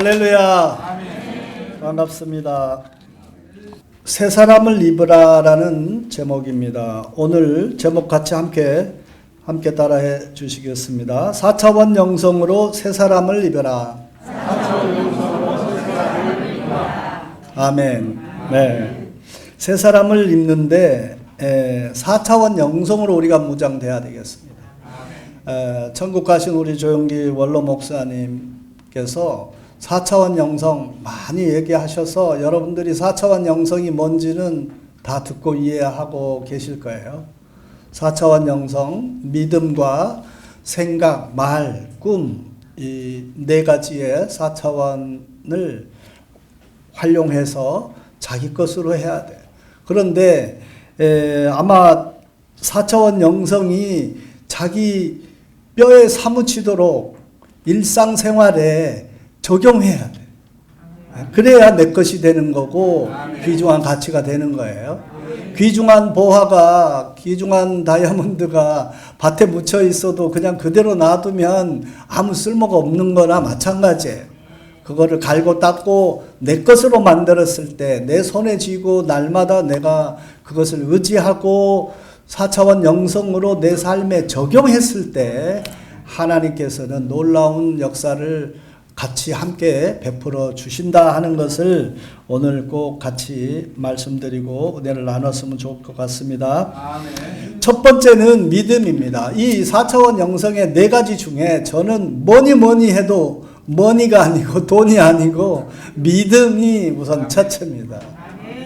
할렐루야. 아멘. 반갑습니다. 새 사람을 입으라라는 제목입니다. 오늘 제목 같이 함께 따라해 주시겠습니다. 4차원 영성으로 새 사람을 입어라. 4차원 영성으로 새 사람을 입어라. 아멘. 네. 새 사람을 입는데 4차원 영성으로 우리가 무장돼야 되겠습니다. 천국 가신 우리 조영기 원로 목사님께서 4차원 영성 많이 얘기하셔서 여러분들이 4차원 영성이 뭔지는 다 듣고 이해하고 계실 거예요. 4차원 영성, 믿음과 생각, 말, 꿈, 이 네 가지의 4차원을 활용해서 자기 것으로 해야 돼. 그런데 아마 4차원 영성이 자기 뼈에 사무치도록 일상생활에 적용해야 돼. 그래야 내 것이 되는 거고 귀중한 가치가 되는 거예요. 귀중한 보화가, 귀중한 다이아몬드가 밭에 묻혀 있어도 그냥 그대로 놔두면 아무 쓸모가 없는 거나 마찬가지예요. 그거를 갈고 닦고 내 것으로 만들었을 때 내 손에 쥐고 날마다 내가 그것을 의지하고 4차원 영성으로 내 삶에 적용했을 때 하나님께서는 놀라운 역사를 같이 함께 베풀어 주신다 하는 것을 오늘 꼭 같이 말씀드리고 은혜를 나눴으면 좋을 것 같습니다. 아멘. 첫 번째는 믿음입니다. 이 4차원 영성의 네 가지 중에 저는 뭐니 해도 머니가 아니고 돈이 아니고 믿음이 우선 첫째입니다.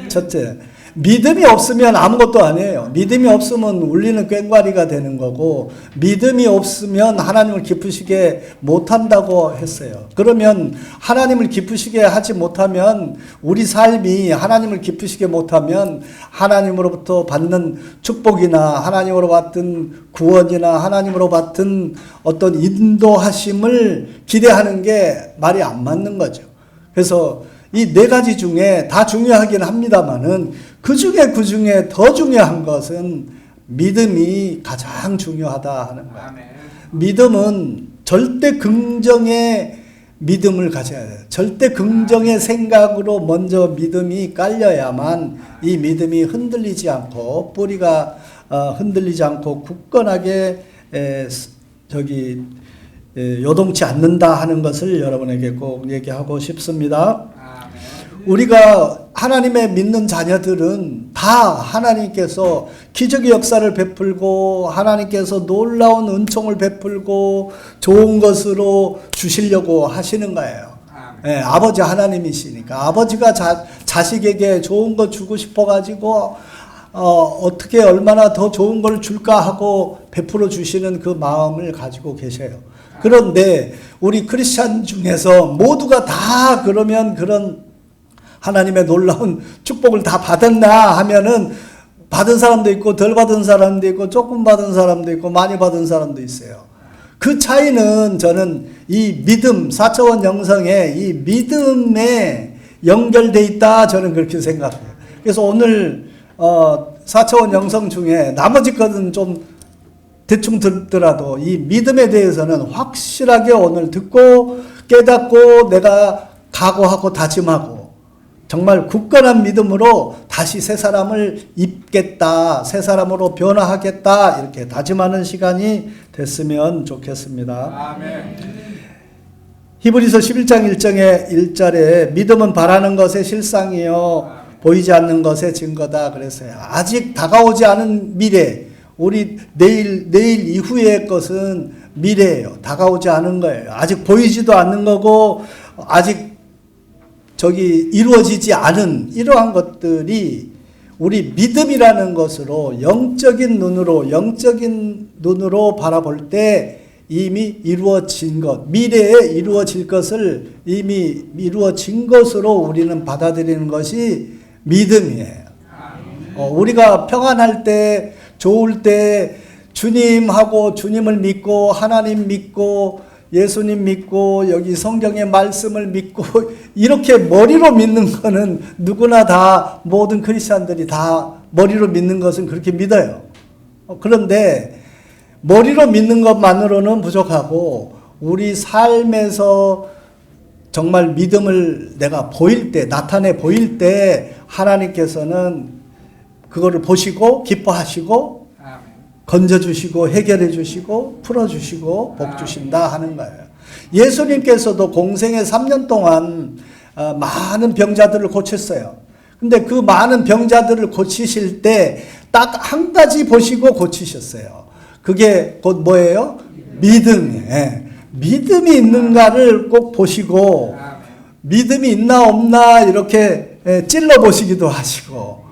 첫째. 믿음이 없으면 아무것도 아니에요. 믿음이 없으면 울리는 꽹과리가 되는 거고, 믿음이 없으면 하나님을 기쁘시게 못한다고 했어요. 그러면 하나님을 기쁘시게 하지 못하면, 우리 삶이 하나님을 기쁘시게 못하면 하나님으로부터 받는 축복이나 하나님으로 받은 구원이나 하나님으로 받은 어떤 인도하심을 기대하는 게 말이 안 맞는 거죠. 그래서 이 네 가지 중에 다 중요하긴 합니다만은 그 중에 더 중요한 것은 믿음이 가장 중요하다 하는 거예요. 믿음은 절대 긍정의 믿음을 가져야 돼요. 절대 긍정의 생각으로 먼저 믿음이 깔려야만 이 믿음이 흔들리지 않고 뿌리가 흔들리지 않고 굳건하게 요동치 않는다 하는 것을 여러분에게 꼭 얘기하고 싶습니다. 우리가 하나님의 믿는 자녀들은 다 하나님께서 기적의 역사를 베풀고 하나님께서 놀라운 은총을 베풀고 좋은 것으로 주시려고 하시는 거예요. 아버지 하나님이시니까 아버지가 자식에게 좋은 거 주고 싶어가지고 어떻게 얼마나 더 좋은 걸 줄까 하고 베풀어 주시는 그 마음을 가지고 계셔요. 그런데 우리 크리스찬 중에서 모두가 다 그러면 그런 하나님의 놀라운 축복을 다 받았나 하면은 받은 사람도 있고 덜 받은 사람도 있고 조금 받은 사람도 있고 많이 받은 사람도 있어요. 그 차이는 저는 이 믿음, 4차원 영성에 이 믿음에 연결돼 있다 저는 그렇게 생각해요. 그래서 오늘 4차원 영성 중에 나머지 것은 좀 대충 듣더라도 이 믿음에 대해서는 확실하게 오늘 듣고 깨닫고 내가 각오하고 다짐하고 정말 굳건한 믿음으로 다시 새 사람을 입겠다, 새 사람으로 변화하겠다 이렇게 다짐하는 시간이 됐으면 좋겠습니다. 아멘. 히브리서 11장 1절에 믿음은 바라는 것의 실상이요 보이지 않는 것의 증거다 그랬어요. 아직 다가오지 않은 미래, 우리 내일 이후의 것은 미래예요. 다가오지 않은 거예요. 아직 보이지도 않는 거고 아직 이루어지지 않은 이러한 것들이 우리 믿음이라는 것으로 영적인 눈으로 바라볼 때 이미 이루어진 것, 미래에 이루어질 것을 이미 이루어진 것으로 우리는 받아들이는 것이 믿음이에요. 우리가 평안할 때, 좋을 때 주님하고 주님을 믿고 하나님 믿고 예수님 믿고 여기 성경의 말씀을 믿고 이렇게 머리로 믿는 거는 누구나 다 모든 크리스찬들이 다 머리로 믿는 것은 그렇게 믿어요. 그런데 머리로 믿는 것만으로는 부족하고 우리 삶에서 정말 믿음을 내가 보일 때, 나타내 보일 때 하나님께서는 그거를 보시고 기뻐하시고 건져주시고 해결해주시고 풀어주시고 복주신다 하는 거예요. 예수님께서도 공생애 3년 동안 많은 병자들을 고쳤어요. 근데 그 많은 병자들을 고치실 때 딱 한 가지 보시고 고치셨어요. 그게 곧 뭐예요? 믿음이에요. 믿음이 있는가를 꼭 보시고 믿음이 있나 없나 이렇게 찔러 보시기도 하시고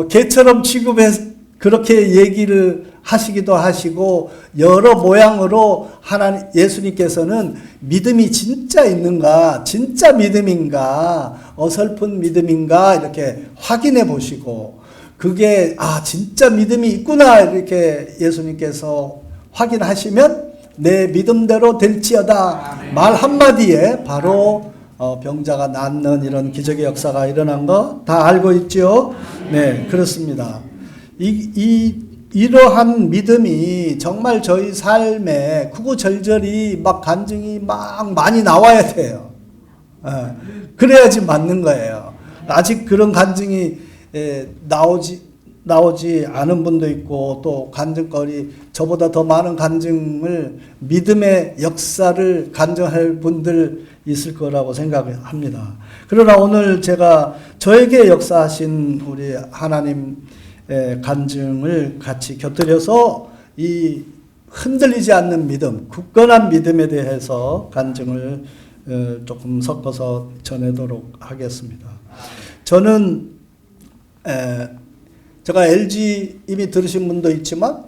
개처럼 취급해 그렇게 얘기를 하시기도 하시고 여러 모양으로 하나님 예수님께서는 믿음이 진짜 있는가, 진짜 믿음인가, 어설픈 믿음인가 이렇게 확인해 보시고 그게 진짜 믿음이 있구나 이렇게 예수님께서 확인하시면 내 믿음대로 될지어다 말 한마디에 바로 병자가 낫는 이런 기적의 역사가 일어난 거 다 알고 있죠? 네, 그렇습니다. 이러한 믿음이 정말 저희 삶에 구구절절히 막 간증이 막 많이 나와야 돼요. 그래야지 맞는 거예요. 아직 그런 간증이 나오지 않은 분도 있고 또 간증거리 저보다 더 많은 간증을 믿음의 역사를 간증할 분들 있을 거라고 생각합니다. 그러나 오늘 제가 저에게 역사하신 우리 하나님 간증을 같이 곁들여서 이 흔들리지 않는 믿음, 굳건한 믿음에 대해서 간증을 조금 섞어서 전하도록 하겠습니다. 저는 제가 LG 이미 들으신 분도 있지만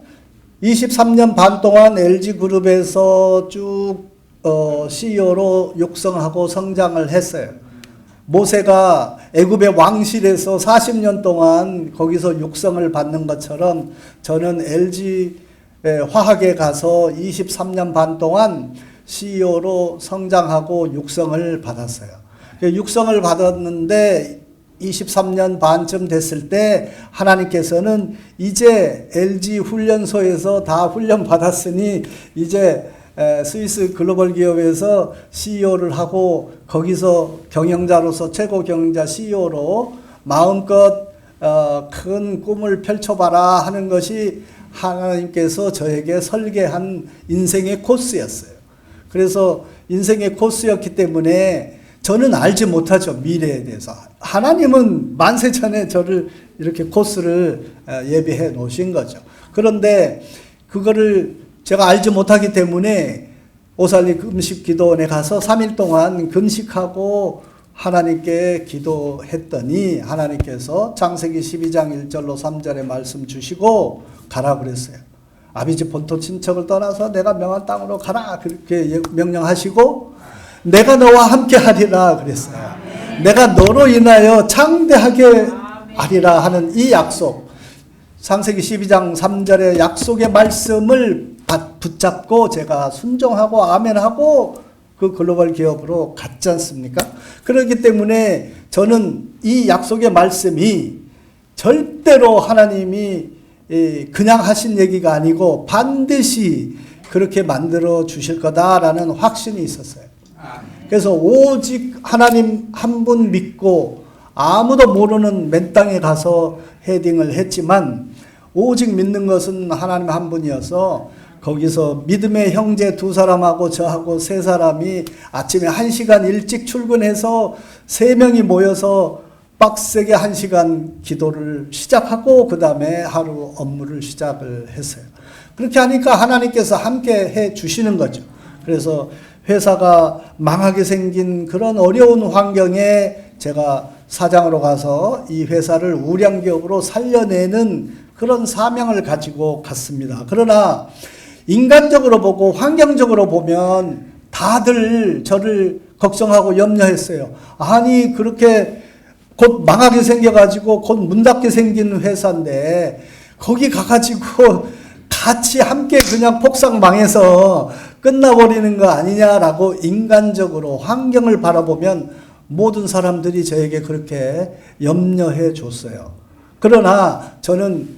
23년 반 동안 LG그룹에서 쭉 CEO로 육성하고 성장을 했어요. 모세가 애굽의 왕실에서 40년 동안 거기서 육성을 받는 것처럼 저는 LG 화학에 가서 23년 반 동안 CEO로 성장하고 육성을 받았어요. 육성을 받았는데 23년 반쯤 됐을 때 하나님께서는 이제 LG 훈련소에서 다 훈련 받았으니 이제 스위스 글로벌 기업에서 CEO를 하고 거기서 경영자로서 최고 경영자 CEO로 마음껏 큰 꿈을 펼쳐봐라 하는 것이 하나님께서 저에게 설계한 인생의 코스였어요. 그래서 인생의 코스였기 때문에 저는 알지 못하죠. 미래에 대해서. 하나님은 만세전에 저를 이렇게 코스를 예비해 놓으신 거죠. 그런데 그거를 제가 알지 못하기 때문에 오살리 금식기도원에 가서 3일 동안 금식하고 하나님께 기도했더니 하나님께서 창세기 12장 1절로 3절에 말씀 주시고 가라 그랬어요. 아비집 본토 친척을 떠나서 내가 명한 땅으로 가라 그렇게 명령하시고 내가 너와 함께 하리라 그랬어요. 내가 너로 인하여 장대하게 하리라 하는 이 약속, 창세기 12장 3절의 약속의 말씀을 붙잡고 제가 순종하고 아멘하고 그 글로벌 기업으로 갔지 않습니까? 그렇기 때문에 저는 이 약속의 말씀이 절대로 하나님이 그냥 하신 얘기가 아니고 반드시 그렇게 만들어 주실 거다라는 확신이 있었어요. 그래서 오직 하나님 한 분 믿고 아무도 모르는 맨 땅에 가서 헤딩을 했지만 오직 믿는 것은 하나님 한 분이어서 거기서 믿음의 형제 2사람하고 저하고 3사람이 아침에 1시간 일찍 출근해서 3명이 모여서 빡세게 1시간 기도를 시작하고 그 다음에 하루 업무를 시작을 했어요. 그렇게 하니까 하나님께서 함께 해 주시는 거죠. 그래서 회사가 망하게 생긴 그런 어려운 환경에 제가 사장으로 가서 이 회사를 우량기업으로 살려내는 그런 사명을 가지고 갔습니다. 그러나 인간적으로 보고 환경적으로 보면 다들 저를 걱정하고 염려했어요. 아니 그렇게 곧 망하게 생겨가지고 곧 문 닫게 생긴 회사인데 거기 가가지고 같이 함께 그냥 폭삭 망해서 끝나버리는 거 아니냐라고 인간적으로 환경을 바라보면 모든 사람들이 저에게 그렇게 염려해 줬어요. 그러나 저는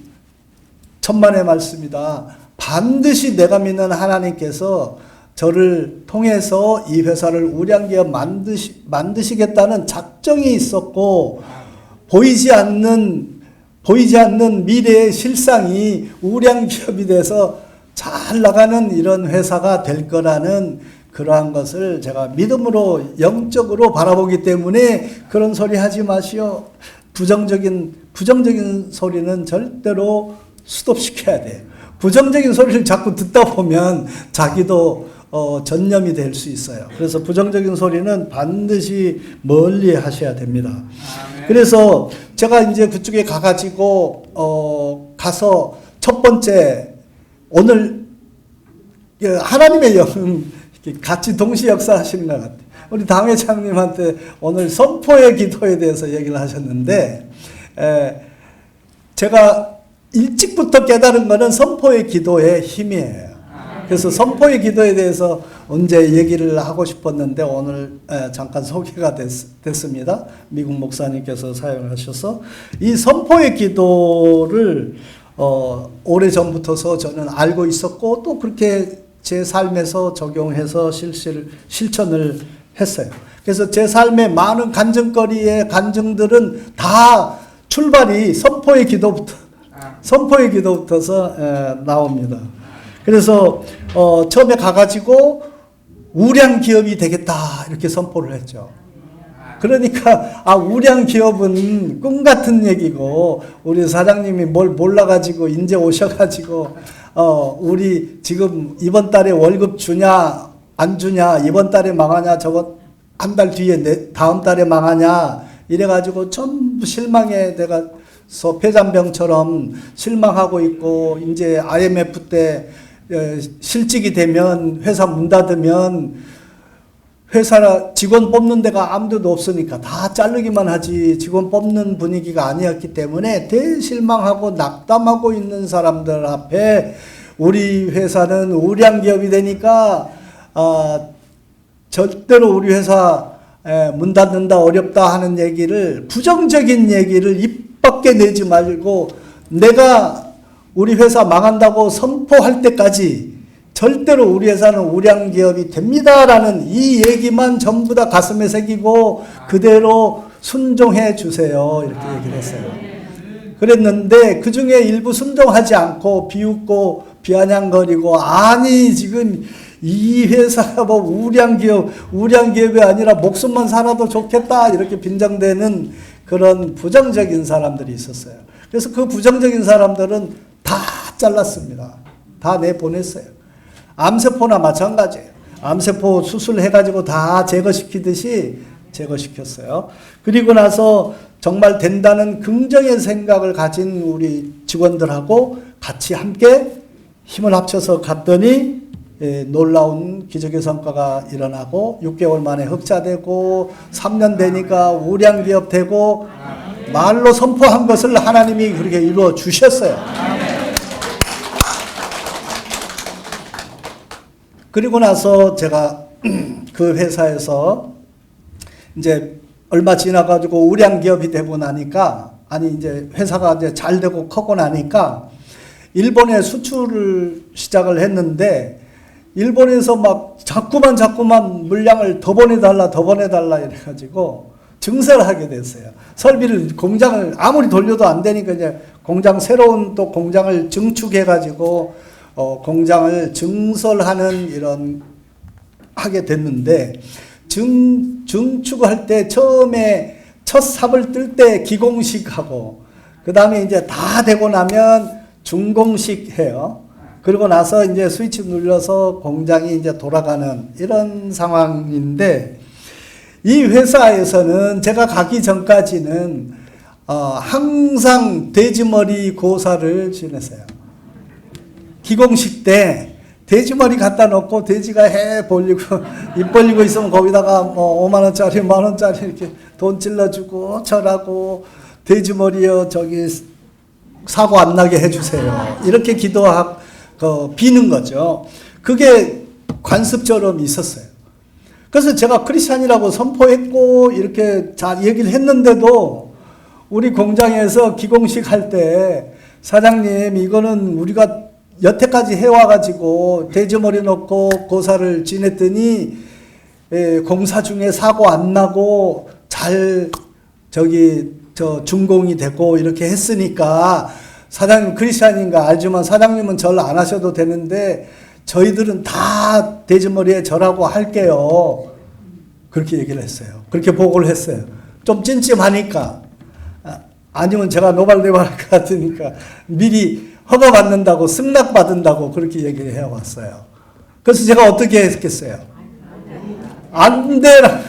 천만의 말씀이다. 반드시 내가 믿는 하나님께서 저를 통해서 이 회사를 우량기업 만드시겠다는 작정이 있었고, 보이지 않는 미래의 실상이 우량기업이 돼서 잘 나가는 이런 회사가 될 거라는 그러한 것을 제가 믿음으로 영적으로 바라보기 때문에 그런 소리 하지 마시오. 부정적인 소리는 절대로 스톱시켜야 돼요. 부정적인 소리를 자꾸 듣다 보면 자기도 전념이 될 수 있어요. 그래서 부정적인 소리는 반드시 멀리 하셔야 됩니다. 그래서 제가 이제 그쪽에 가가지고 가서 첫 번째 오늘 하나님의 영은 같이 동시 역사하시는 것 같아요. 우리 당회장님한테 오늘 선포의 기도에 대해서 얘기를 하셨는데, 제가 일찍부터 깨달은 것은 선포의 기도의 힘이에요. 그래서 선포의 기도에 대해서 언제 얘기를 하고 싶었는데 오늘 잠깐 소개가 됐습니다. 미국 목사님께서 사용하셔서 이 선포의 기도를 오래전부터서 저는 알고 있었고 또 그렇게 제 삶에서 적용해서 실천을 했어요. 그래서 제 삶의 많은 간증들은 다 출발이 선포의 기도부터서 나옵니다. 그래서 처음에 가가지고 우량 기업이 되겠다 이렇게 선포를 했죠. 그러니까 우량 기업은 꿈 같은 얘기고 우리 사장님이 뭘 몰라가지고 이제 오셔가지고 우리 지금 이번 달에 월급 주냐 안 주냐, 이번 달에 망하냐, 저거 한 달 뒤에 다음 달에 망하냐 이래가지고 전부 실망에 돼가서 폐잔병처럼 실망하고 있고, 이제 IMF 때 실직이 되면 회사 문 닫으면 회사 직원 뽑는 데가 아무데도 없으니까 다 자르기만 하지 직원 뽑는 분위기가 아니었기 때문에 대실망하고 낙담하고 있는 사람들 앞에 우리 회사는 우량 기업이 되니까 절대로 우리 회사 문 닫는다 어렵다 하는 얘기를, 부정적인 얘기를 입 밖에 내지 말고 내가 우리 회사 망한다고 선포할 때까지 절대로 우리 회사는 우량 기업이 됩니다라는 이 얘기만 전부 다 가슴에 새기고 그대로 순종해 주세요 이렇게 얘기를 했어요. 그랬는데 그 중에 일부 순종하지 않고 비웃고 비아냥거리고, 아니 지금 이 회사가 뭐 우량 기업이 아니라 목숨만 살아도 좋겠다 이렇게 빈정대는 그런 부정적인 사람들이 있었어요. 그래서 그 부정적인 사람들은 다 잘랐습니다. 다 내보냈어요. 암세포나 마찬가지예요. 암세포 수술해가지고 다 제거시키듯이 제거시켰어요. 그리고 나서 정말 된다는 긍정의 생각을 가진 우리 직원들하고 같이 함께 힘을 합쳐서 갔더니 놀라운 기적의 성과가 일어나고 6개월 만에 흑자되고 3년 되니까 우량기업 되고 말로 선포한 것을 하나님이 그렇게 이루어 주셨어요. 그리고 나서 제가 그 회사에서 이제 얼마 지나가지고 우량기업이 되고 나니까, 이제 회사가 이제 잘 되고 커고 나니까 일본에 수출을 시작을 했는데 일본에서 막 자꾸만 물량을 더 보내달라 이래가지고 증설을 하게 됐어요. 설비를, 공장을 아무리 돌려도 안 되니까 이제 새로운 또 공장을 증축해가지고 공장을 증설하는 이런 하게 됐는데, 증축할 때 처음에 첫 삽을 뜰 때 기공식하고 그 다음에 이제 다 되고 나면 중공식 해요. 그리고 나서 이제 스위치 눌러서 공장이 이제 돌아가는 이런 상황인데, 이 회사에서는 제가 가기 전까지는 항상 돼지머리 고사를 지냈어요. 기공식 때 돼지머리 갖다 놓고 돼지가 입 벌리고 있으면 거기다가 뭐 5만원짜리, 만원짜리 이렇게 돈 찔러주고 절하고, 돼지머리요 저기 사고 안 나게 해주세요 이렇게 비는 거죠. 그게 관습처럼 있었어요. 그래서 제가 크리스찬이라고 선포했고 이렇게 잘 얘기를 했는데도 우리 공장에서 기공식 할 때 사장님 이거는 우리가 여태까지 해와가지고 돼지머리 넣고 고사를 지냈더니 공사 중에 사고 안 나고 잘 준공이 되고 이렇게 했으니까 사장님 크리스찬인가 알지만 사장님은 절 안 하셔도 되는데 저희들은 다 돼지머리에 절하고 할게요. 그렇게 얘기를 했어요. 그렇게 보고를 했어요. 좀 찜찜하니까 아니면 제가 노발대발할 것 같으니까 미리 허가 받는다고 승낙 받는다고 그렇게 얘기를 해왔어요. 그래서 제가 어떻게 했겠어요? 안 되라.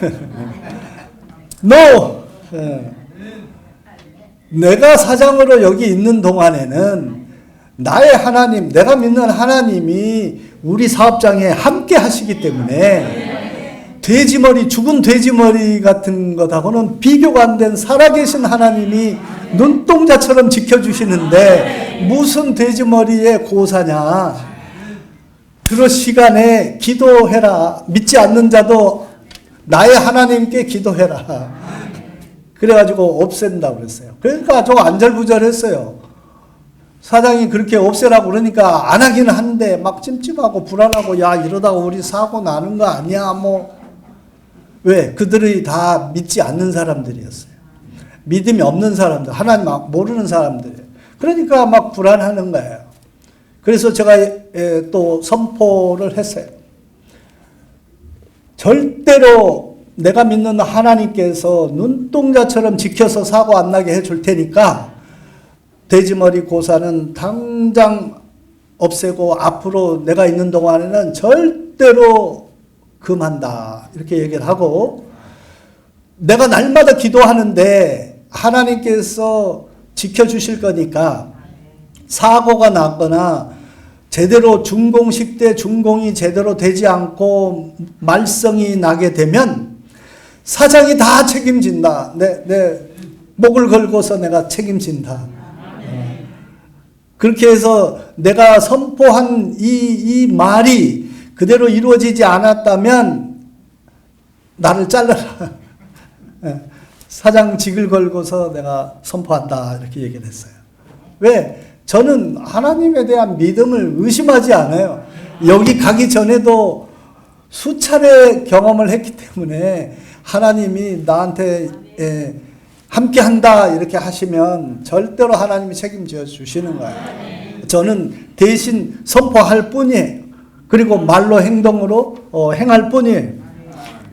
No. 내가 사장으로 여기 있는 동안에는 나의 하나님, 내가 믿는 하나님이 우리 사업장에 함께 하시기 때문에 돼지머리, 죽은 돼지머리 같은 것하고는 비교가 안 된 살아계신 하나님이 눈동자처럼 지켜주시는데 무슨 돼지머리에 고사냐. 그런 시간에 기도해라. 믿지 않는 자도 나의 하나님께 기도해라. 그래가지고 없앤다고 그랬어요. 그러니까 저 안절부절했어요. 사장이 그렇게 없애라고 그러니까 안 하기는 한데 막 찜찜하고 불안하고 야 이러다가 우리 사고 나는 거 아니야 뭐. 왜? 그들이 다 믿지 않는 사람들이었어요. 믿음이 없는 사람들, 하나님 모르는 사람들이에요. 그러니까 막 불안하는 거예요. 그래서 제가 또 선포를 했어요. 절대로 내가 믿는 하나님께서 눈동자처럼 지켜서 사고 안 나게 해줄 테니까 돼지머리 고사는 당장 없애고 앞으로 내가 있는 동안에는 절대로 금한다. 이렇게 얘기를 하고 내가 날마다 기도하는데 하나님께서 지켜주실 거니까 사고가 났거나 제대로 준공식 때 준공이 제대로 되지 않고 말썽이 나게 되면 사장이 다 책임진다. 내 목을 걸고서 내가 책임진다. 그렇게 해서 내가 선포한 이 말이 그대로 이루어지지 않았다면 나를 잘라라. 사장직을 걸고서 내가 선포한다. 이렇게 얘기를 했어요. 왜? 저는 하나님에 대한 믿음을 의심하지 않아요. 여기 가기 전에도 수차례 경험을 했기 때문에 하나님이 나한테 함께 한다 이렇게 하시면 절대로 하나님이 책임져 주시는 거예요. 저는 대신 선포할 뿐이에요. 그리고 말로 행동으로 행할 뿐이에요.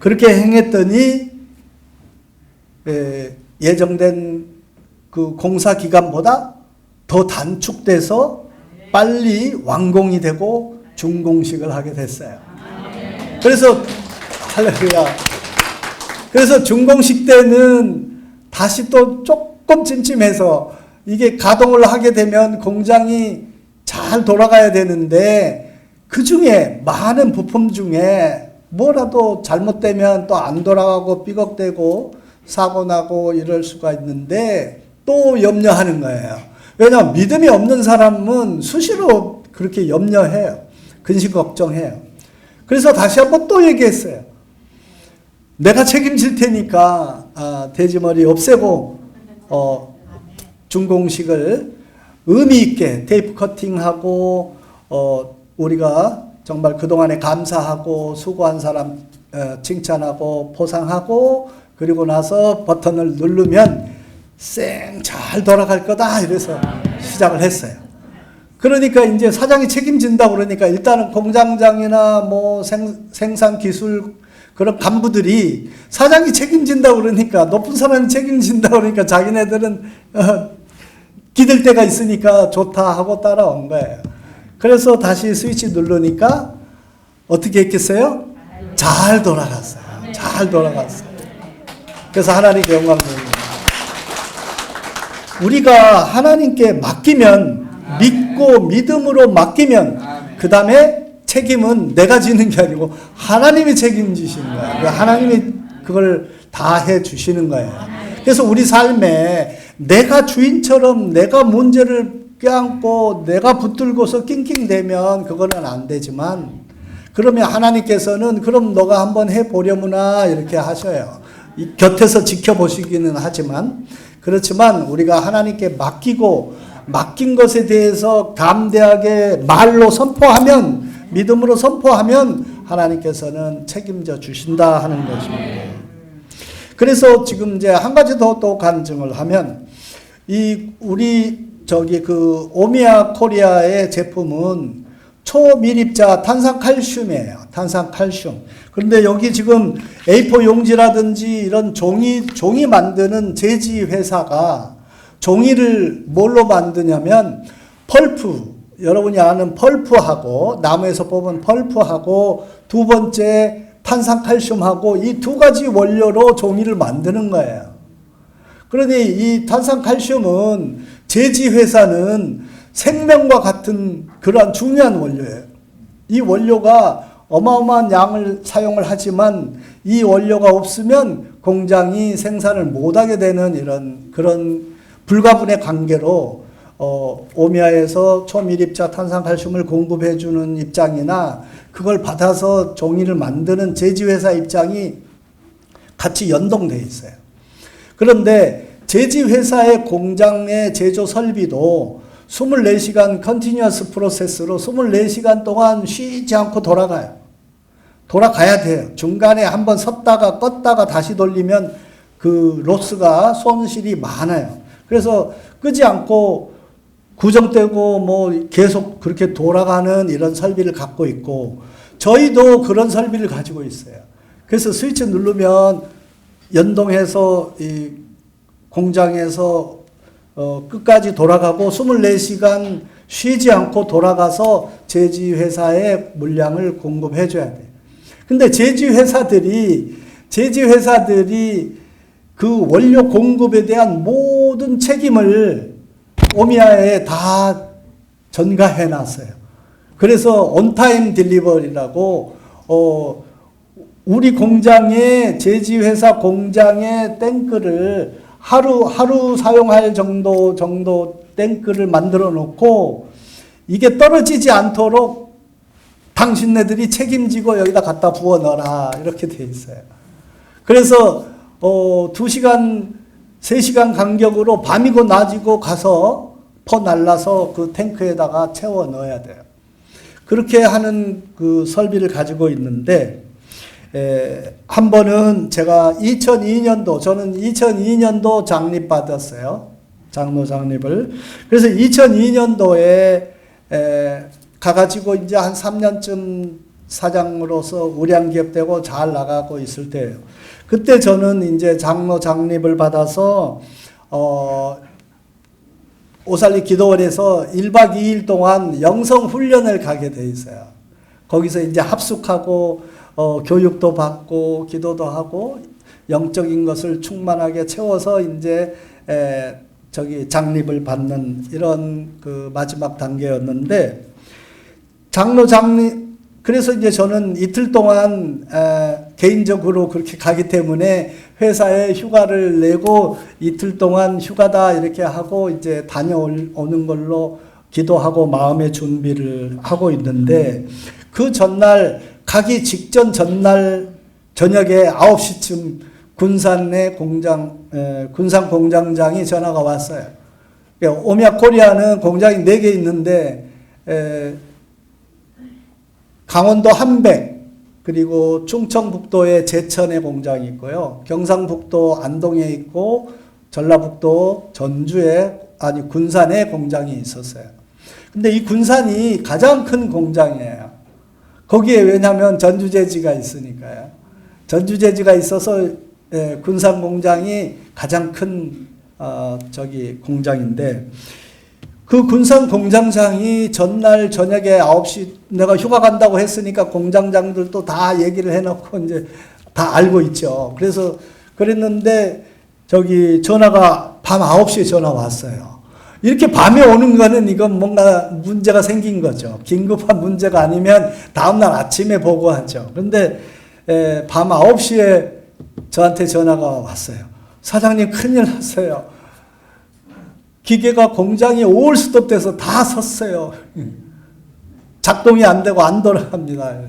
그렇게 행했더니 예정된 그 공사 기간보다 더 단축돼서 빨리 완공이 되고 준공식을 하게 됐어요. 그래서 할렐루야. 그래서 준공식 때는 다시 또 조금 찜찜해서 이게 가동을 하게 되면 공장이 잘 돌아가야 되는데 그 중에 많은 부품 중에 뭐라도 잘못되면 또 안 돌아가고 삐걱대고 사고 나고 이럴 수가 있는데 또 염려하는 거예요. 왜냐하면 믿음이 없는 사람은 수시로 그렇게 염려해요. 근심 걱정해요. 그래서 다시 한번 또 얘기했어요. 내가 책임질 테니까 돼지머리 없애고 준공식을 의미 있게 테이프 커팅하고 우리가 정말 그동안에 감사하고 수고한 사람 칭찬하고 포상하고 그리고 나서 버튼을 누르면 쌩 잘 돌아갈 거다 이래서 시작을 했어요. 그러니까 이제 사장이 책임진다고 그러니까 일단은 공장장이나 뭐 생산 기술 그런 간부들이 사장이 책임진다고 그러니까 높은 사람이 책임진다고 그러니까 자기네들은 기댈 데가 있으니까 좋다 하고 따라온 거예요. 그래서 다시 스위치 누르니까 어떻게 했겠어요? 잘 돌아갔어요. 잘 돌아갔어요. 그래서 하나님께 영광 드립니다. 우리가 하나님께 맡기면 믿고 믿음으로 맡기면 그 다음에 책임은 내가 지는 게 아니고 하나님이 책임지시는 거예요. 하나님이 그걸 다 해주시는 거예요. 그래서 우리 삶에 내가 주인처럼 내가 문제를 껴안고 내가 붙들고서 낑낑대면 그거는 안 되지만 그러면 하나님께서는 그럼 너가 한번 해보려무나 이렇게 하셔요. 곁에서 지켜보시기는 하지만 그렇지만 우리가 하나님께 맡기고 맡긴 것에 대해서 담대하게 말로 선포하면, 믿음으로 선포하면 하나님께서는 책임져 주신다 하는 것입니다. 그래서 지금 이제 한 가지 더 또 간증을 하면, 우리 오미아 코리아의 제품은 초밀입자 탄산칼슘이에요. 탄산칼슘. 그런데 여기 지금 A4 용지라든지 이런 종이 만드는 제지 회사가 종이를 뭘로 만드냐면 펄프, 여러분이 아는 펄프하고 나무에서 뽑은 펄프하고 두 번째 탄산칼슘하고 이 두 가지 원료로 종이를 만드는 거예요. 그러니 이 탄산칼슘은 제지 회사는 생명과 같은 그러한 중요한 원료예요. 이 원료가 어마어마한 양을 사용을 하지만 이 원료가 없으면 공장이 생산을 못하게 되는 그런 불가분의 관계로 오미아에서 초밀입자 탄산칼슘을 공급해주는 입장이나 그걸 받아서 종이를 만드는 제지회사 입장이 같이 연동되어 있어요. 그런데 제지회사의 공장의 제조 설비도 24시간 컨티뉴어스 프로세스로 24시간 동안 쉬지 않고 돌아가야 돼요. 중간에 한번 섰다가 껐다가 다시 돌리면 그 로스가 손실이 많아요. 그래서 끄지 않고 구정되고 뭐 계속 그렇게 돌아가는 이런 설비를 갖고 있고, 저희도 그런 설비를 가지고 있어요. 그래서 스위치 누르면 연동해서 이 공장에서 끝까지 돌아가고 24시간 쉬지 않고 돌아가서 제지회사에 물량을 공급해 줘야 돼요. 근데 제지회사들이 그 원료 공급에 대한 모든 책임을 오미아에 다 전가해 놨어요. 그래서 온타임 딜리버리라고 우리 공장의 제지회사 공장의 탱크를 하루 사용할 정도 탱크를 만들어 놓고 이게 떨어지지 않도록 당신네들이 책임지고 여기다 갖다 부어 넣어라 이렇게 돼 있어요. 그래서 2시간 3시간 간격으로 밤이고 낮이고 가서 퍼날라서 그 탱크에다가 채워 넣어야 돼요. 그렇게 하는 그 설비를 가지고 있는데, 한 번은 제가 2002년도, 저는 2002년도 장립받았어요. 장로 장립을. 그래서 2002년도에 가가지고 이제 한 3년쯤 사장으로서 우량기업되고 잘 나가고 있을 때예요. 그때 저는 이제 장로 장립을 받아서 오살리 기도원에서 1박 2일 동안 영성 훈련을 가게 돼 있어요. 거기서 이제 합숙하고 교육도 받고 기도도 하고 영적인 것을 충만하게 채워서 이제 장립을 받는 이런 그 마지막 단계였는데, 장로 장립, 그래서 이제 저는 이틀 동안 개인적으로 그렇게 가기 때문에 회사에 휴가를 내고 이틀 동안 휴가다 이렇게 하고 이제 다녀오는 걸로 기도하고 마음의 준비를 하고 있는데, 그 전날 가기 직전 전날 저녁에 9시쯤 군산 공장장이 전화가 왔어요. 오미아 코리아는 공장이 4개 있는데 강원도 함백, 그리고 충청북도에 제천에 공장이 있고요. 경상북도 안동에 있고 전라북도 군산에 공장이 있었어요. 근데 이 군산이 가장 큰 공장이에요. 거기에 왜냐하면 전주제지가 있으니까요. 전주제지가 있어서 군산 공장이 가장 큰 공장인데, 그 군산 공장장이 전날 저녁에 9시 내가 휴가 간다고 했으니까 공장장들도 다 얘기를 해놓고 이제 다 알고 있죠. 그래서 그랬는데 전화가 밤 9시에 전화 왔어요. 이렇게 밤에 오는 거는 이건 뭔가 문제가 생긴 거죠. 긴급한 문제가 아니면 다음날 아침에 보고하죠. 그런데 밤 9시에 저한테 전화가 왔어요. 사장님 큰일 났어요. 기계가 공장이 오버스톱 돼서 다 섰어요. 작동이 안 되고 안 돌아갑니다.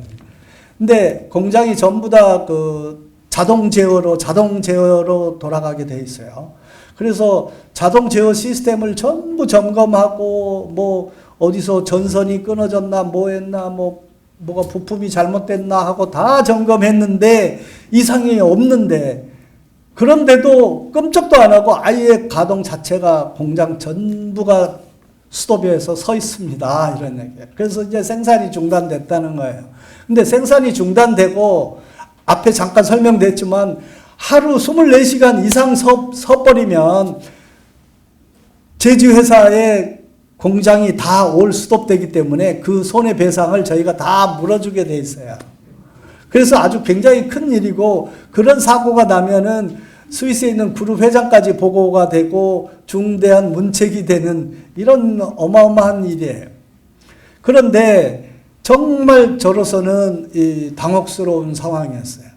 근데 공장이 전부 다 그 자동 제어로 돌아가게 돼 있어요. 그래서 자동 제어 시스템을 전부 점검하고 뭐 어디서 전선이 끊어졌나 뭐 했나 뭐가 부품이 잘못됐나 하고 다 점검했는데 이상이 없는데, 그런데도 끔찍도 안 하고 아예 가동 자체가 공장 전부가 스톱해서 서 있습니다. 이런 얘기예요. 그래서 이제 생산이 중단됐다는 거예요. 근데 생산이 중단되고 앞에 잠깐 설명됐지만 하루 24시간 이상 서버리면 제주회사의 공장이 다 올 스톱되기 때문에 그 손해배상을 저희가 다 물어주게 돼 있어요. 그래서 아주 굉장히 큰 일이고, 그런 사고가 나면은 스위스에 있는 그룹 회장까지 보고가 되고 중대한 문책이 되는 이런 어마어마한 일이에요. 그런데 정말 저로서는 이 당혹스러운 상황이었어요.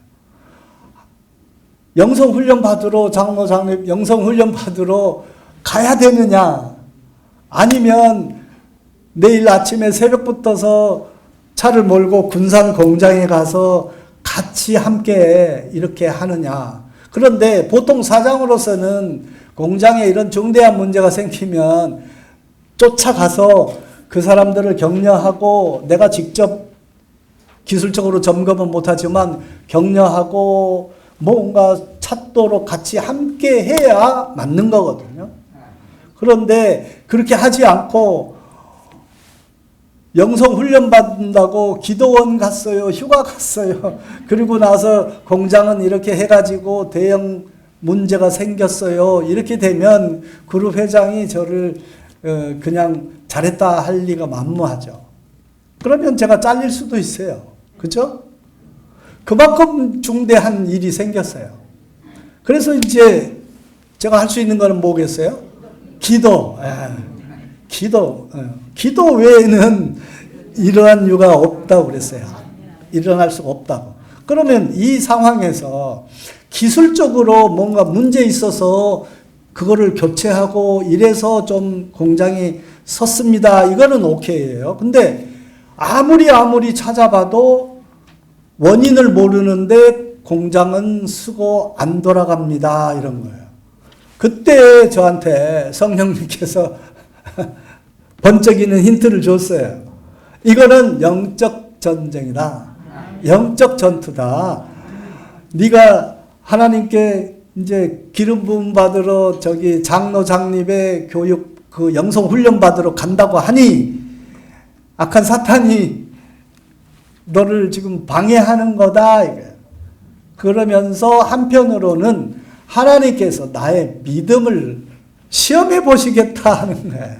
영성훈련 받으러, 장로 장립 영성훈련 받으러 가야 되느냐, 아니면 내일 아침에 새벽부터서 차를 몰고 군산 공장에 가서 같이 함께 이렇게 하느냐. 그런데 보통 사장으로서는 공장에 이런 중대한 문제가 생기면 쫓아가서 그 사람들을 격려하고, 내가 직접 기술적으로 점검은 못하지만 격려하고 뭔가 찾도록 같이 함께 해야 맞는 거거든요. 그런데 그렇게 하지 않고 영성 훈련 받는다고 기도원 갔어요. 휴가 갔어요. 그리고 나서 공장은 이렇게 해가지고 대형 문제가 생겼어요. 이렇게 되면 그룹 회장이 저를 그냥 잘했다 할 리가 만무하죠. 그러면 제가 잘릴 수도 있어요. 그죠? 그만큼 중대한 일이 생겼어요. 그래서 이제 제가 할 수 있는 거는 뭐겠어요? 기도. 기도 외에는 이러한 이유가 없다고 그랬어요. 일어날 수가 없다고. 그러면 이 상황에서 기술적으로 뭔가 문제 있어서 그거를 교체하고 이래서 좀 공장이 섰습니다. 이거는 오케이예요. 근데 아무리 찾아봐도 원인을 모르는데 공장은 쓰고 안 돌아갑니다. 이런 거예요. 그때 저한테 성령님께서 번쩍이는 힌트를 줬어요. 이거는 영적 전쟁이다. 영적 전투다. 네가 하나님께 이제 기름 부음 받으러 저기 장로 장립의 교육 그 영성 훈련 받으러 간다고 하니 악한 사탄이 너를 지금 방해하는 거다. 그러면서 한편으로는 하나님께서 나의 믿음을 시험해 보시겠다 하는 거예요.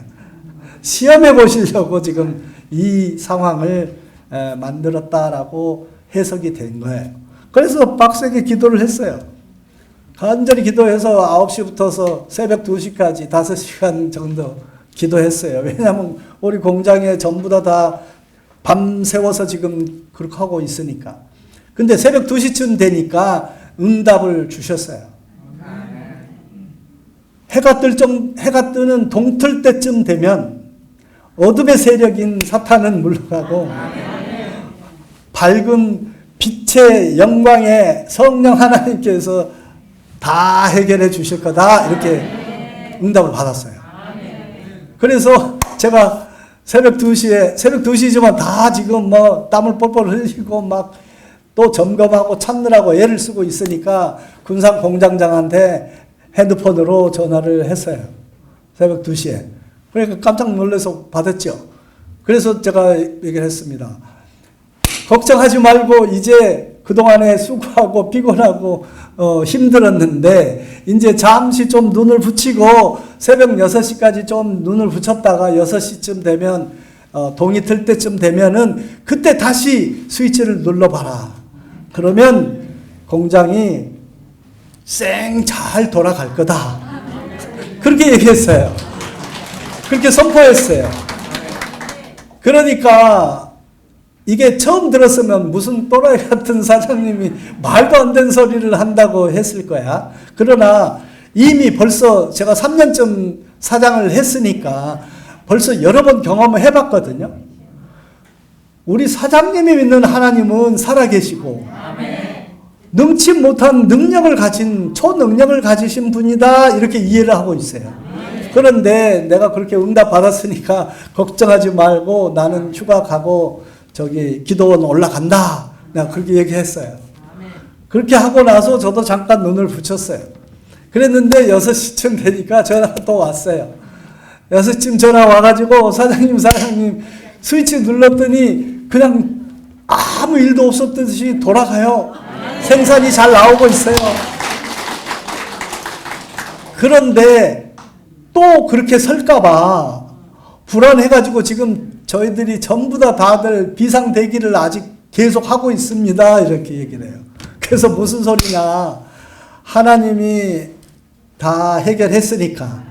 시험해 보시려고 지금 이 상황을 만들었다라고 해석이 된 거예요. 그래서 빡세게 기도를 했어요. 간절히 기도해서 9시부터서 새벽 2시까지 5시간 정도 기도했어요. 왜냐하면 우리 공장에 전부 다 밤새워서 지금 그렇게 하고 있으니까. 근데 새벽 2시쯤 되니까 응답을 주셨어요. 해가 뜨는 동틀 때쯤 되면 어둠의 세력인 사탄은 물러가고 밝은 빛의 영광의 성령 하나님께서 다 해결해 주실 거다. 이렇게 응답을 받았어요. 그래서 제가 새벽 2시지만 다 지금 뭐 땀을 뻘뻘 흘리고 막 또 점검하고 찾느라고 애를 쓰고 있으니까 군산 공장장한테 핸드폰으로 전화를 했어요. 새벽 2시에. 그러니까 깜짝 놀라서 받았죠. 그래서 제가 얘기를 했습니다. 걱정하지 말고 이제 그동안에 수고하고 피곤하고 힘들었는데 이제 잠시 좀 눈을 붙이고 새벽 6시까지 좀 눈을 붙였다가 6시쯤 되면 동이 틀 때쯤 되면은 그때 다시 스위치를 눌러봐라. 그러면 공장이 쌩 잘 돌아갈 거다. 그렇게 얘기했어요. 그렇게 선포했어요. 그러니까 이게 처음 들었으면 무슨 또라이 같은 사장님이 말도 안 되는 소리를 한다고 했을 거야. 그러나 이미 벌써 제가 3년쯤 사장을 했으니까 벌써 여러 번 경험을 해봤거든요. 우리 사장님이 믿는 하나님은 살아계시고 능치 못한 능력을 가진 초능력을 가지신 분이다 이렇게 이해를 하고 있어요. 그런데 내가 그렇게 응답 받았으니까 걱정하지 말고 나는 휴가 가고 저기 기도원 올라간다. 내가 그렇게 얘기했어요. 그렇게 하고 나서 저도 잠깐 눈을 붙였어요. 그랬는데 6시쯤 되니까 전화가 또 왔어요. 6시쯤 전화 와가지고 사장님 스위치 눌렀더니 그냥 아무 일도 없었듯이 돌아가요. 생산이 잘 나오고 있어요. 그런데 또 그렇게 설까봐 불안해가지고 지금 저희들이 전부 다들 비상대기를 아직 계속 하고 있습니다. 이렇게 얘기를 해요. 그래서 무슨 소리냐. 하나님이 다 해결했으니까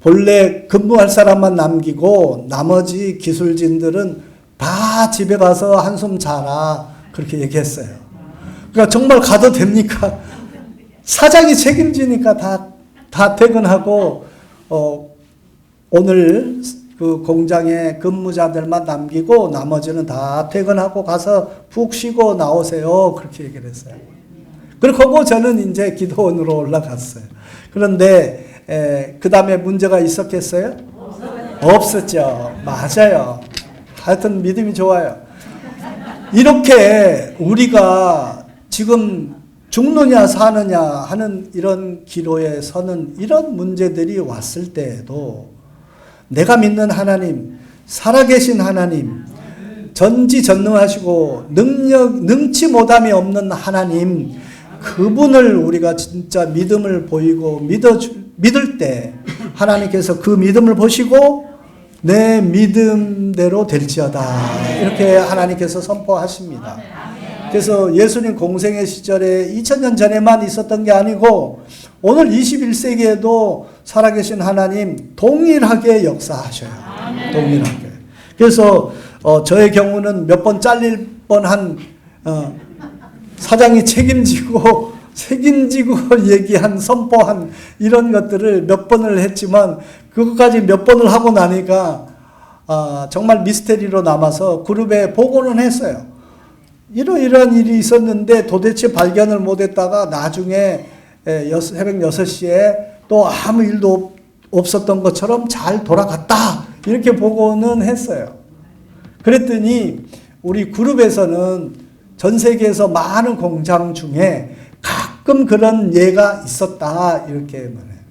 본래 근무할 사람만 남기고 나머지 기술진들은 다 집에 가서 한숨 자라 그렇게 얘기했어요. 그러니까 정말 가도 됩니까? 사장이 책임지니까 다 퇴근하고 오늘 그 공장에 근무자들만 남기고 나머지는 다 퇴근하고 가서 푹 쉬고 나오세요. 그렇게 얘기를 했어요. 그리고 저는 이제 기도원으로 올라갔어요. 그런데 그 다음에 문제가 있었겠어요? 없었죠. 맞아요. 하여튼 믿음이 좋아요. 이렇게 우리가 지금 죽느냐 사느냐 하는 이런 기로에 서는 이런 문제들이 왔을 때에도 내가 믿는 하나님, 살아계신 하나님, 전지전능하시고 능치 못함이 없는 하나님, 그분을 우리가 진짜 믿음을 보이고 믿을 때 하나님께서 그 믿음을 보시고 내 믿음대로 될지어다 이렇게 하나님께서 선포하십니다. 그래서 예수님 공생의 시절에 2000년 전에만 있었던 게 아니고 오늘 21세기에도 살아계신 하나님 동일하게 역사하셔요. 동일하게. 그래서 저의 경우는 몇 번 잘릴 뻔한 사장이 책임지고 얘기한 선포한 이런 것들을 몇 번을 했지만 그것까지 몇 번을 하고 나니까 정말 미스테리로 남아서 그룹에 보고는 했어요. 이러이러한 일이 있었는데 도대체 발견을 못했다가 나중에 새벽 6시에 또 아무 일도 없었던 것처럼 잘 돌아갔다 이렇게 보고는 했어요. 그랬더니 우리 그룹에서는 전 세계에서 많은 공장 중에 가끔 그런 예가 있었다 이렇게 말해요.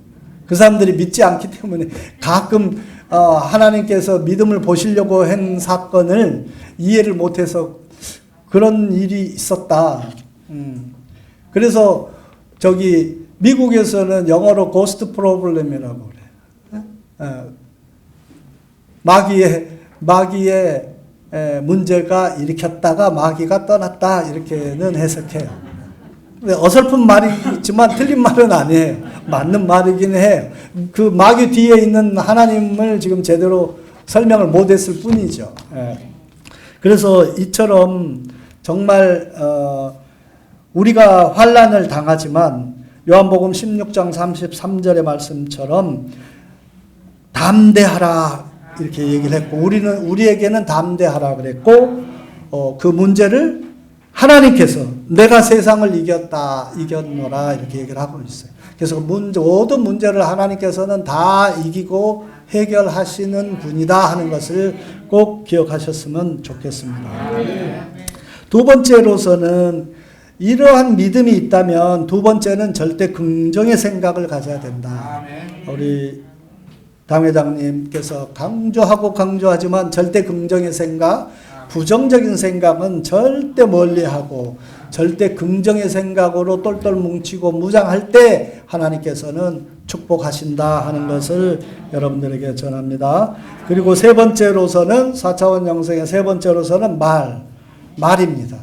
그 사람들이 믿지 않기 때문에 가끔 하나님께서 믿음을 보시려고 한 사건을 이해를 못해서 그런 일이 있었다. 그래서 저기 미국에서는 영어로 고스트 프로블렘이라고 그래요. 마귀의 문제가 일으켰다가 마귀가 떠났다 이렇게는 해석해요. 어설픈 말이지만 틀린 말은 아니에요. 맞는 말이긴 해요. 그 마귀 뒤에 있는 하나님을 지금 제대로 설명을 못했을 뿐이죠. 그래서 이처럼 정말 우리가 환난을 당하지만 요한복음 16장 33절의 말씀처럼 담대하라 이렇게 얘기를 했고 우리에게는 담대하라 그랬고 그 문제를 하나님께서 내가 세상을 이겼노라 이렇게 얘기를 하고 있어요. 그래서 모든 문제를 하나님께서는 다 이기고 해결하시는 분이다 하는 것을 꼭 기억하셨으면 좋겠습니다. 두 번째로서는 이러한 믿음이 있다면 두 번째는 절대 긍정의 생각을 가져야 된다. 우리 당회장님께서 강조하지만 절대 긍정의 생각, 부정적인 생각은 절대 멀리하고 절대 긍정의 생각으로 똘똘 뭉치고 무장할 때 하나님께서는 축복하신다 하는 것을 여러분들에게 전합니다. 그리고 세 번째로서는 4차원 영성의 세 번째로서는 말입니다.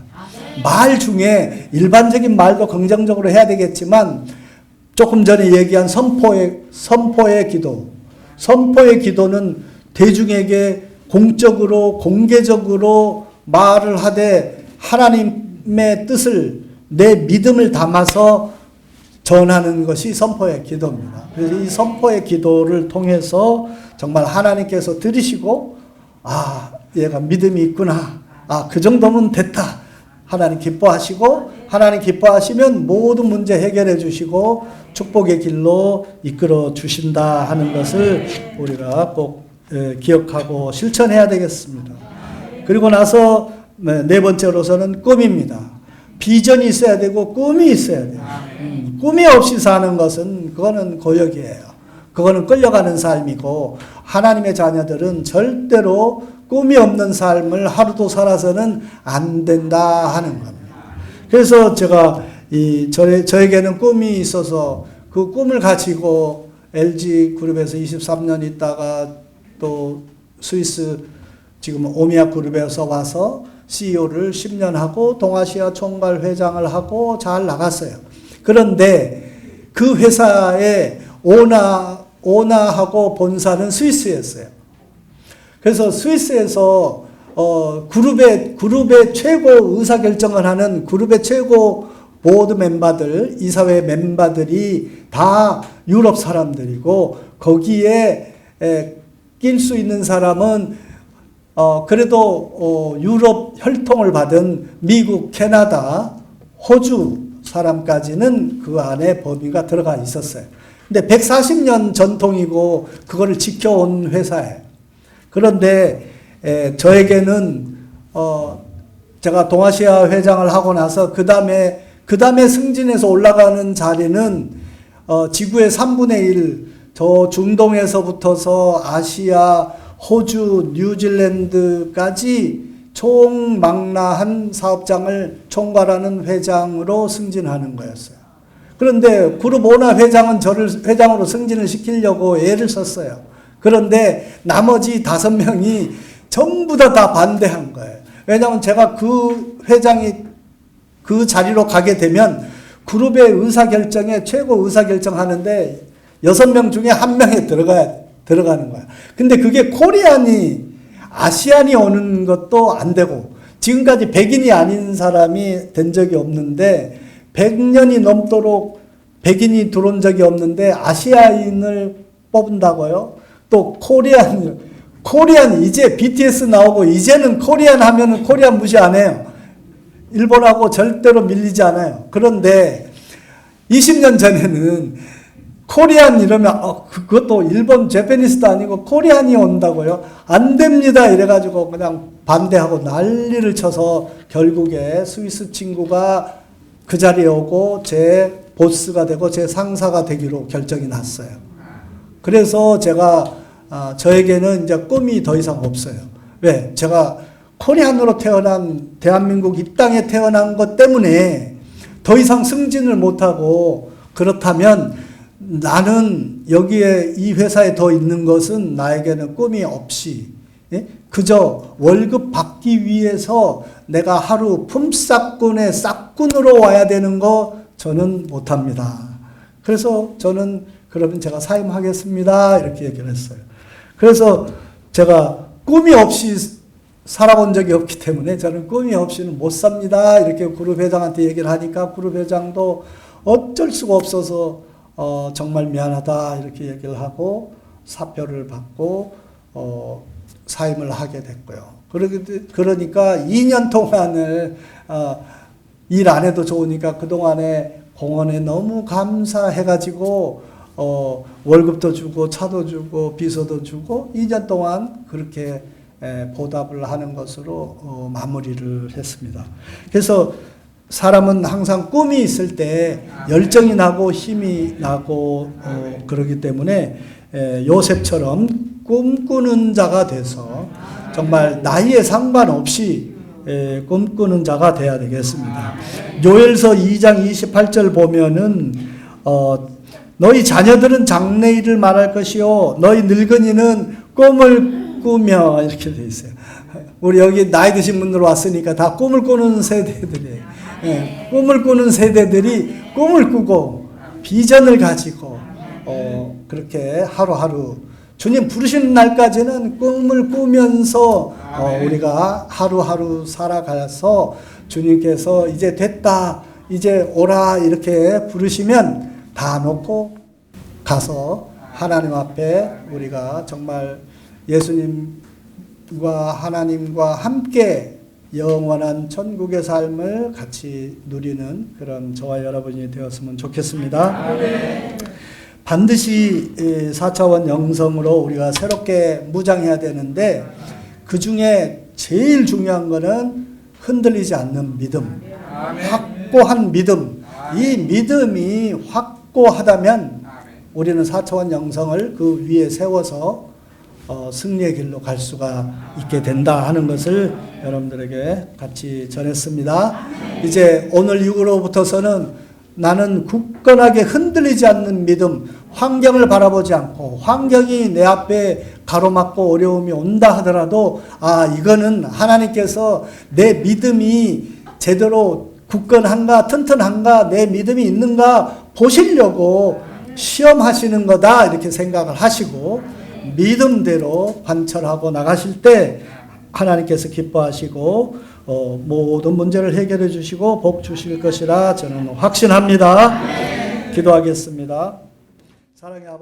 말 중에 일반적인 말도 긍정적으로 해야 되겠지만 조금 전에 얘기한 선포의 기도. 선포의 기도는 대중에게 공적으로 공개적으로 말을 하되 하나님의 뜻을 내 믿음을 담아서 전하는 것이 선포의 기도입니다. 그래서 이 선포의 기도를 통해서 정말 하나님께서 들으시고 얘가 믿음이 있구나. 그 정도면 됐다. 하나님 기뻐하시고 하나님 기뻐하시면 모든 문제 해결해 주시고 축복의 길로 이끌어 주신다 하는 것을 우리가 꼭 기억하고 실천해야 되겠습니다. 그리고 나서 네 번째로서는 꿈입니다. 비전이 있어야 되고 꿈이 있어야 돼요. 꿈이 없이 사는 것은 그거는 고역이에요. 그거는 끌려가는 삶이고 하나님의 자녀들은 절대로 꿈이 없는 삶을 하루도 살아서는 안 된다 하는 겁니다. 그래서 제가 저에게는 꿈이 있어서 그 꿈을 가지고 LG 그룹에서 23년 있다가 또 스위스 지금 오미아 그룹에서 와서 CEO를 10년 하고 동아시아 총괄 회장을 하고 잘 나갔어요. 그런데 그 회사의 오나하고 본사는 스위스였어요. 그래서 스위스에서 그룹의 최고 의사결정을 하는 그룹의 최고 보드 멤버들, 이사회 멤버들이 다 유럽 사람들이고 거기에 낄 수 있는 사람은 그래도 유럽 혈통을 받은 미국, 캐나다, 호주 사람까지는 그 안에 범위가 들어가 있었어요. 근데 140년 전통이고 그거를 지켜온 회사예요. 그런데 저에게는 제가 동아시아 회장을 하고 나서 그 다음에 승진해서 올라가는 자리는 지구의 3분의 1, 저 중동에서부터서 아시아, 호주, 뉴질랜드까지 총망라한 사업장을 총괄하는 회장으로 승진하는 거였어요. 그런데 그룹 오나 회장은 저를 회장으로 승진을 시키려고 애를 썼어요. 그런데 나머지 5명이 전부 다 반대한 거예요. 왜냐하면 제가 그 회장이 그 자리로 가게 되면 그룹의 의사결정에 최고 의사결정하는데 6명 중에 1명에 들어가는 거야. 근데 그게 아시안이 오는 것도 안 되고 지금까지 백인이 아닌 사람이 된 적이 없는데 100년이 넘도록 백인이 들어온 적이 없는데 아시아인을 뽑는다고요? 또 코리안 이제 BTS 나오고 이제는 코리안 하면은 코리안 무시 안 해요. 일본하고 절대로 밀리지 않아요. 그런데 20년 전에는 코리안 이러면 그것도 일본 재패니스도 아니고 코리안이 온다고요? 안 됩니다. 이래가지고 그냥 반대하고 난리를 쳐서 결국에 스위스 친구가 그 자리에 오고 제 보스가 되고 제 상사가 되기로 결정이 났어요. 그래서 제가 저에게는 이제 꿈이 더 이상 없어요. 왜? 제가 코리안으로 태어난 대한민국 이 땅에 태어난 것 때문에 더 이상 승진을 못하고 그렇다면 나는 여기에 이 회사에 더 있는 것은 나에게는 꿈이 없이 그저 월급 받기 위해서 내가 하루 품삯꾼의 싹꾼으로 와야 되는 거 저는 못합니다. 그래서 저는 그러면 제가 사임하겠습니다. 이렇게 얘기를 했어요. 그래서 제가 꿈이 없이 살아본 적이 없기 때문에 저는 꿈이 없이는 못 삽니다. 이렇게 그룹 회장한테 얘기를 하니까 그룹 회장도 어쩔 수가 없어서 정말 미안하다 이렇게 얘기를 하고 사표를 받고 사임을 하게 됐고요. 그러니까 2년 동안을 일 안 해도 좋으니까 그동안에 공원에 너무 감사해가지고 월급도 주고 차도 주고 비서도 주고 2년 동안 그렇게 보답을 하는 것으로 마무리를 했습니다. 그래서 사람은 항상 꿈이 있을 때 열정이 나고 힘이 나고 그러기 때문에 요셉처럼 꿈꾸는 자가 돼서 정말 나이에 상관없이 꿈꾸는 자가 돼야 되겠습니다. 요엘서 2장 28절 보면은 너희 자녀들은 장래일을 말할 것이요 너희 늙은이는 꿈을 꾸며 이렇게 돼 있어요. 우리 여기 나이 드신 분들 왔으니까 다 꿈을 꾸는 세대들이에요. 꿈을 꾸는 세대들이 꿈을 꾸고 비전을 가지고 그렇게 하루하루 주님 부르시는 날까지는 꿈을 꾸면서 우리가 하루하루 살아가서 주님께서 이제 됐다 이제 오라 이렇게 부르시면 다 놓고 가서 하나님 앞에 우리가 정말 예수님과 하나님과 함께 영원한 천국의 삶을 같이 누리는 그런 저와 여러분이 되었으면 좋겠습니다. 반드시 4차원 영성으로 우리가 새롭게 무장해야 되는데 그 중에 제일 중요한 것은 흔들리지 않는 믿음, 확고한 믿음. 이 믿음이 확고하다면 우리는 4차원 영성을 그 위에 세워서 승리의 길로 갈 수가 있게 된다 하는 것을 여러분들에게 같이 전했습니다. 이제 오늘 이후로부터서는 나는 굳건하게 흔들리지 않는 믿음, 환경을 바라보지 않고 환경이 내 앞에 가로막고 어려움이 온다 하더라도 이거는 하나님께서 내 믿음이 제대로 굳건한가 튼튼한가 내 믿음이 있는가 보시려고 시험하시는 거다 이렇게 생각을 하시고 믿음대로 관철하고 나가실 때 하나님께서 기뻐하시고 모든 문제를 해결해 주시고 복 주실 것이라 저는 확신합니다. 기도하겠습니다. 사랑의 아버지.